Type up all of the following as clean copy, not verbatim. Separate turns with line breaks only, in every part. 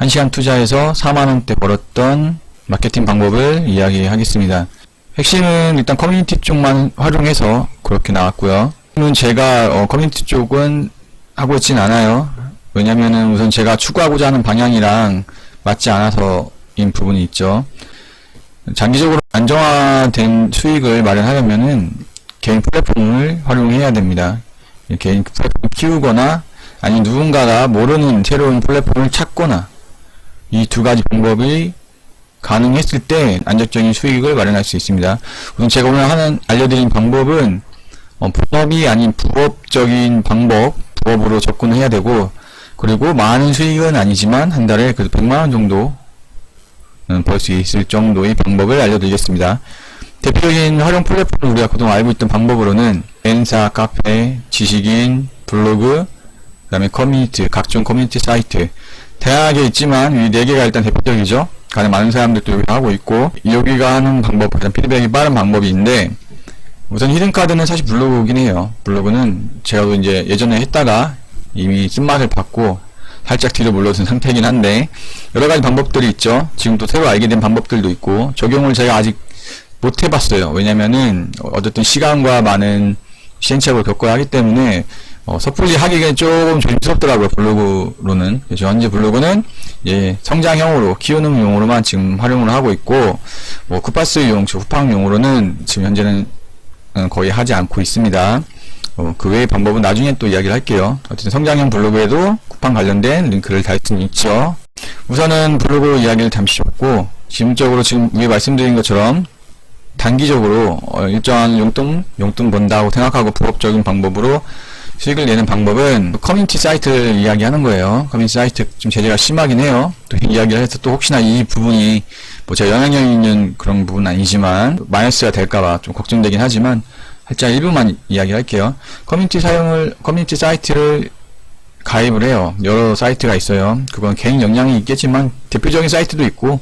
1시간 투자해서 4만원대 벌었던 마케팅 방법을 이야기하겠습니다. 핵심은 일단 커뮤니티 쪽만 활용해서 그렇게 나왔고요. 제가 커뮤니티 쪽은 하고 있진 않아요. 왜냐면은 우선 제가 추구하고자 하는 방향이랑 맞지 않아서인 부분이 있죠. 장기적으로 안정화된 수익을 마련하려면은 개인 플랫폼을 활용해야 됩니다. 개인 플랫폼을 키우거나 아니 누군가가 모르는 새로운 플랫폼을 찾거나 이 두 가지 방법이 가능했을 때 안정적인 수익을 마련할 수 있습니다. 우선 제가 오늘 알려드린 방법은 본업이 아닌 부업적인 방법, 부업으로 접근을 해야 되고, 그리고 많은 수익은 아니지만 한 달에 그래도 100만원 정도 벌 수 있을 정도의 방법을 알려드리겠습니다. 대표적인 활용 플랫폼을 우리가 그동안 알고 있던 방법으로는 N사, 카페, 지식인, 블로그, 그 다음에 커뮤니티, 각종 커뮤니티 사이트 다양하게 있지만 이 4개가 일단 대표적이죠. 가장 많은 사람들도 여기 하고 있고, 여기가 하는 방법, 가장 피드백이 빠른 방법이 있는데, 우선 히든카드는 사실 블로그긴 해요. 블로그는 제가 이제 예전에 했다가 이미 쓴맛을 봤고 살짝 뒤로 물러선 상태이긴 한데, 여러가지 방법들이 있죠. 지금 또 새로 알게 된 방법들도 있고, 적용을 제가 아직 못 해봤어요. 왜냐면은 어쨌든 시간과 많은 시행착오를 겪어야 하기 때문에 섣불리 하기가 조금 조심스럽더라고요. 블로그로는. 그래서 현재 블로그는 성장형으로 키우는 용으로만 지금 활용을 하고 있고, 쿠파스용, 후팡용으로는 지금 현재는 거의 하지 않고 있습니다. 그 외의 방법은 나중에 또 이야기를 할게요. 어쨌든 성장형 블로그에도 쿠팡 관련된 링크를 달 수는 있죠. 우선은 블로그 이야기를 잠시 줬고, 지금적으로 지금 위에 말씀드린 것처럼 단기적으로 일정한 용돈 번다고 생각하고 부업적인 방법으로 수익을 내는 방법은 커뮤니티 사이트를 이야기하는 거예요. 커뮤니티 사이트 좀 제재가 심하긴 해요. 또 이야기를 해서 또 혹시나 이 부분이 제가 영향력 있는 그런 부분은 아니지만 마이너스가 될까봐 좀 걱정되긴 하지만 살짝 일부만 이야기할게요. 커뮤니티 사이트를 가입을 해요. 여러 사이트가 있어요. 그건 개인 역량이 있겠지만 대표적인 사이트도 있고,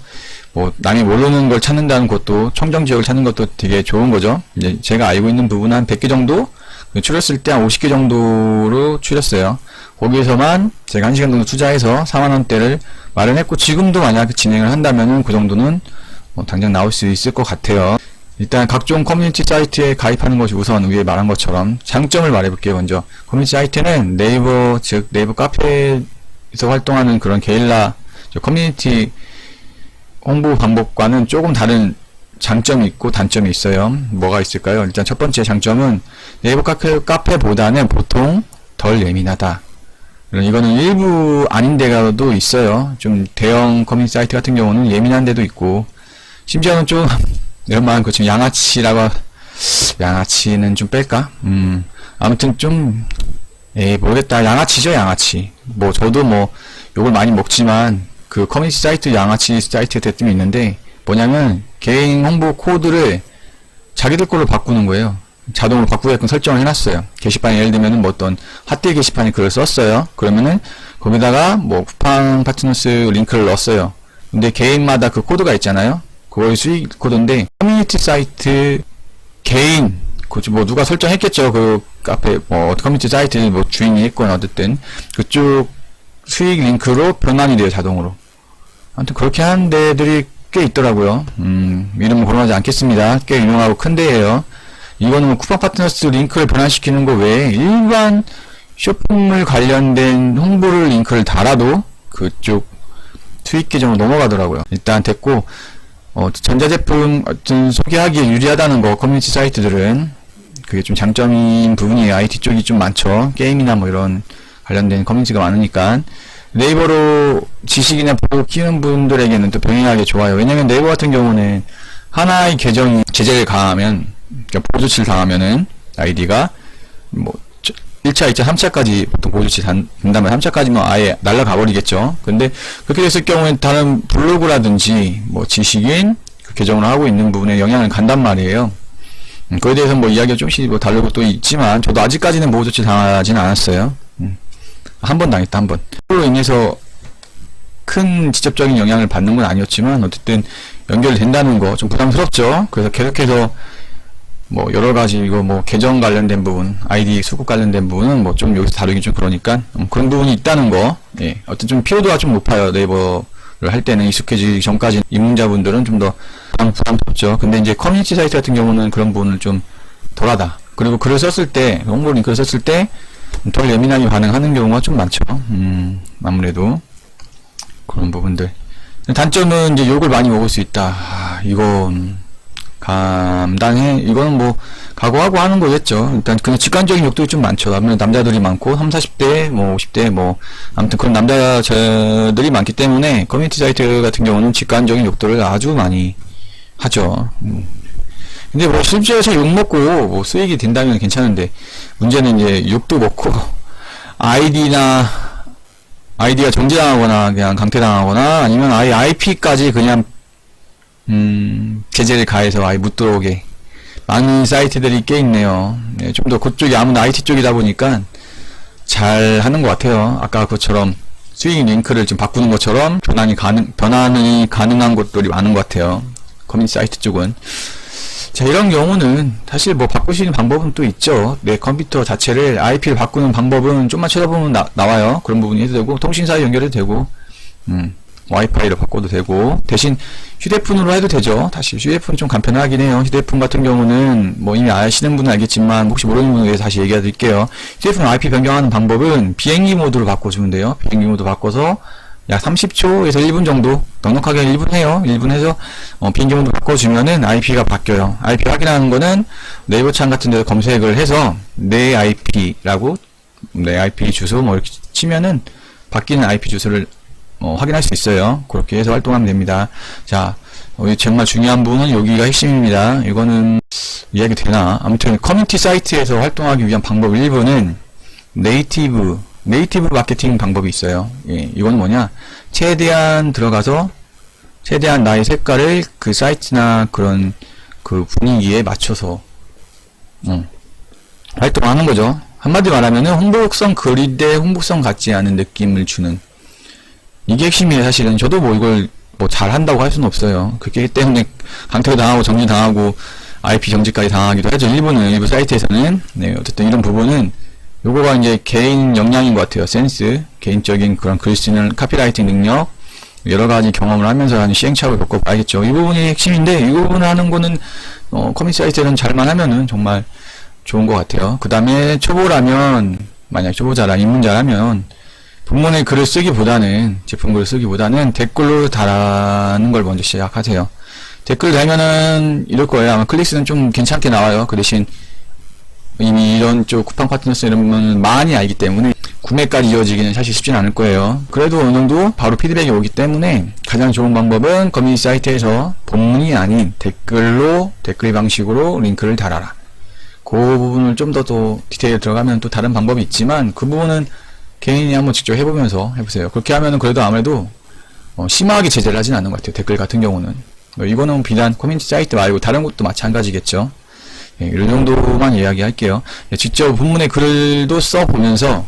남이 모르는 걸 찾는다는 것도, 청정 지역을 찾는 것도 되게 좋은 거죠. 이제 제가 알고 있는 부분 한 100개 정도 추렸을 때 한 50개 정도로 추렸어요. 거기에서만 제가 1시간 정도 투자해서 4만원대를 마련했고, 지금도 만약 진행을 한다면은 그 정도는 당장 나올 수 있을 것 같아요. 일단 각종 커뮤니티 사이트에 가입하는 것이 우선 위에 말한 것처럼 장점을 말해볼게요. 먼저 커뮤니티 사이트는 네이버, 즉 네이버 카페에서 활동하는 그런 게릴라 커뮤니티 홍보 방법과는 조금 다른 장점이 있고 단점이 있어요. 뭐가 있을까요? 일단 첫 번째 장점은 네이버 카페보다는 보통 덜 예민하다. 이거는 일부 아닌 데가도 있어요. 좀 대형 커뮤니티 사이트 같은 경우는 예민한 데도 있고, 심지어는 좀 이런만 지금 양아치는 좀 뺄까? 아무튼 좀 모르겠다. 양아치죠, 양아치. 저도 욕을 많이 먹지만 그 커뮤니티 사이트 양아치 사이트 대뜸이 있는데, 뭐냐면 개인 홍보 코드를 자기들 걸로 바꾸는 거예요. 자동으로 바꾸게끔 설정을 해놨어요. 게시판에 예를 들면은 어떤 핫딜 게시판에 글을 썼어요. 그러면은 거기다가 쿠팡 파트너스 링크를 넣었어요. 근데 개인마다 그 코드가 있잖아요. 그거의 수익 코드인데, 커뮤니티 사이트 개인 누가 설정했겠죠. 그 카페 커뮤니티 사이트 주인이 했거나 어쨌든 그쪽 수익 링크로 변환이 돼요, 자동으로. 아무튼 그렇게 하는 데들이 꽤 있더라고요. 이름은 거론하지 않겠습니다. 꽤 유명하고 큰 데예요. 이거는 쿠팡 파트너스 링크를 변환시키는 거 외에 일반 쇼핑몰 관련된 홍보를 링크를 달아도 그쪽 수익 계정으로 넘어가더라고요. 일단 됐고, 전자제품 어떤 소개하기에 유리하다는 거, 커뮤니티 사이트들은 그게 좀 장점인 부분이에요. IT 쪽이 좀 많죠. 게임이나 이런 관련된 커뮤니티가 많으니까. 네이버로 지식이나 블로그 키우는 분들에게는 또 병행하기 좋아요. 왜냐면 네이버 같은 경우는 하나의 계정이 제재를 가하면, 보호 조치를 당하면은 아이디가 1차, 2차, 3차까지 보통 보호 조치 된다면 3차까지면 아예 날라가 버리겠죠. 근데 그렇게 됐을 경우에 다른 블로그라든지 지식인 그 계정을 하고 있는 부분에 영향을 간단 말이에요. 그에 대해서 이야기가 조금씩 다르고 또 있지만, 저도 아직까지는 보호 조치 당하지는 않았어요. 한 번 당했다, 한 번. 그걸로 인해서 큰 직접적인 영향을 받는 건 아니었지만, 어쨌든 연결이 된다는 거 좀 부담스럽죠. 그래서 계속해서 뭐 여러 가지 이거 뭐 계정 관련된 부분, 아이디 수급 관련된 부분은 뭐 좀 여기서 다루기 좀 그러니까 그런 부분이 있다는 거. 예. 어떤 좀 피로도가 좀 높아요. 네이버를 할 때는 익숙해지기 전까지 입문자분들은 좀 더 부담스럽죠. 근데 이제 커뮤니티 사이트 같은 경우는 그런 부분을 좀 덜하다. 그리고 글을 썼을 때, 홍보 링크를 썼을 때 덜 예민하게 반응하는 경우가 좀 많죠. 아무래도 그런 부분들. 단점은 이제 욕을 많이 먹을 수 있다. 이건 이거는 뭐 각오하고 하는 거겠죠. 일단 그냥 직관적인 욕들이 좀 많죠. 아무래도 남자들이 많고 30, 40대 뭐 50대 뭐 아무튼 그런 남자들이 많기 때문에 커뮤니티 사이트 같은 경우는 직관적인 욕들을 아주 많이 하죠. 근데 뭐 실제에서 욕 먹고 뭐 수익이 된다면 괜찮은데 문제는 이제 욕도 먹고 아이디가 정지당하거나 그냥 강퇴당하거나 아니면 아예 IP까지 그냥 제재를 가해서 아예 못 들어오게 많은 사이트들이 꽤 있네요. 네, 좀 더 그쪽이 아무래도 IT 쪽이다 보니까 잘 하는 것 같아요. 아까 그처럼 수익 링크를 좀 바꾸는 것처럼 변환이 가능한 곳들이 많은 것 같아요. 커뮤니티 사이트 쪽은. 자, 이런 경우는 사실 뭐 바꾸시는 방법은 또 있죠. 내 컴퓨터 자체를 IP를 바꾸는 방법은 좀만 찾아보면 나와요. 그런 부분이 해도 되고, 통신사에 연결해도 되고, 와이파이로 바꿔도 되고, 대신 휴대폰으로 해도 되죠. 사실 휴대폰이 좀 간편하긴 해요. 휴대폰 같은 경우는 뭐 이미 아시는 분은 알겠지만, 혹시 모르는 분을 위해서 다시 얘기해 드릴게요. 휴대폰 IP 변경하는 방법은 비행기 모드로 바꿔주면 돼요. 비행기 모드 바꿔서 약 30초에서 1분 정도, 넉넉하게 1분 해요. 1분 해서, 비행기 모드 바꿔주면은 IP가 바뀌어요. IP 확인하는 거는 네이버 창 같은 데서 검색을 해서 내 IP라고, 내 IP 주소 뭐 이렇게 치면은 바뀌는 IP 주소를 확인할 수 있어요. 그렇게 해서 활동하면 됩니다. 자, 정말 중요한 부분은 여기가 핵심입니다. 이거는 이야기 되나? 아무튼 커뮤니티 사이트에서 활동하기 위한 방법 1번은 네이티브 마케팅 방법이 있어요. 예, 이건 뭐냐? 최대한 들어가서 최대한 나의 색깔을 그 사이트나 그런 그 분위기에 맞춰서 활동하는 거죠. 한마디 말하면은 홍보성 글인데 홍보성 같지 않은 느낌을 주는, 이게 핵심이에요. 사실은 저도 뭐 이걸 뭐 잘한다고 할 수는 없어요. 그렇기 때문에 강퇴 당하고 정지 당하고 IP 정지까지 당하기도 하죠. 일부 사이트에서는. 네, 어쨌든 이런 부분은 요거가 이제 개인 역량인 것 같아요. 센스, 개인적인 그런 글 쓰는 카피라이팅 능력, 여러 가지 경험을 하면서 하는 시행착오를 겪어봐야겠죠. 이 부분이 핵심인데, 이 부분을 하는 거는 커뮤니티 사이트에서는 잘만 하면은 정말 좋은 것 같아요. 그 다음에 만약 초보자라 입문자라면 본문의 글을 쓰기보다는, 제품 글을 쓰기보다는 댓글로 달하는 걸 먼저 시작하세요. 댓글 달면은 이럴 거예요. 아마 클릭수는 좀 괜찮게 나와요. 그 대신 이미 이런 쪽 쿠팡 파트너스 이런 건 많이 알기 때문에 구매까지 이어지기는 사실 쉽진 않을 거예요. 그래도 어느 정도 바로 피드백이 오기 때문에 가장 좋은 방법은 커뮤니티 사이트에서 본문이 아닌 댓글 방식으로 링크를 달아라. 그 부분을 좀 더 디테일 들어가면 또 다른 방법이 있지만, 그 부분은 개인이 한번 직접 해보면서 해보세요. 그렇게 하면은 그래도 아무래도 심하게 제재를 하진 않는 것 같아요. 댓글 같은 경우는. 이거는 비단 커뮤니티 사이트 말고 다른 곳도 마찬가지겠죠. 예, 이 정도만 이야기할게요. 예, 직접 본문의 글도 써보면서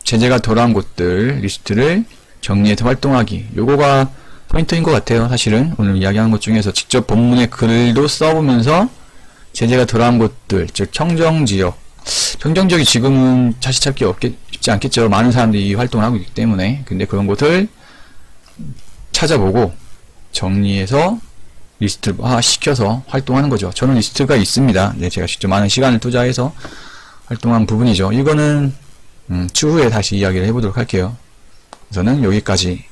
제재가 덜한 곳들 리스트를 정리해서 활동하기, 요거가 포인트인 것 같아요. 사실은 오늘 이야기하는 것 중에서 직접 본문의 글도 써보면서 제재가 덜한 곳들, 즉 청정지역, 청정지역이 지금은 사실 찾기 쉽지 않겠죠. 많은 사람들이 활동을 하고 있기 때문에. 근데 그런 곳을 찾아보고 정리해서 리스트화 시켜서 활동하는 거죠. 저는 리스트가 있습니다. 네, 제가 직접 많은 시간을 투자해서 활동한 부분이죠. 이거는 추후에 다시 이야기를 해보도록 할게요. 저는 여기까지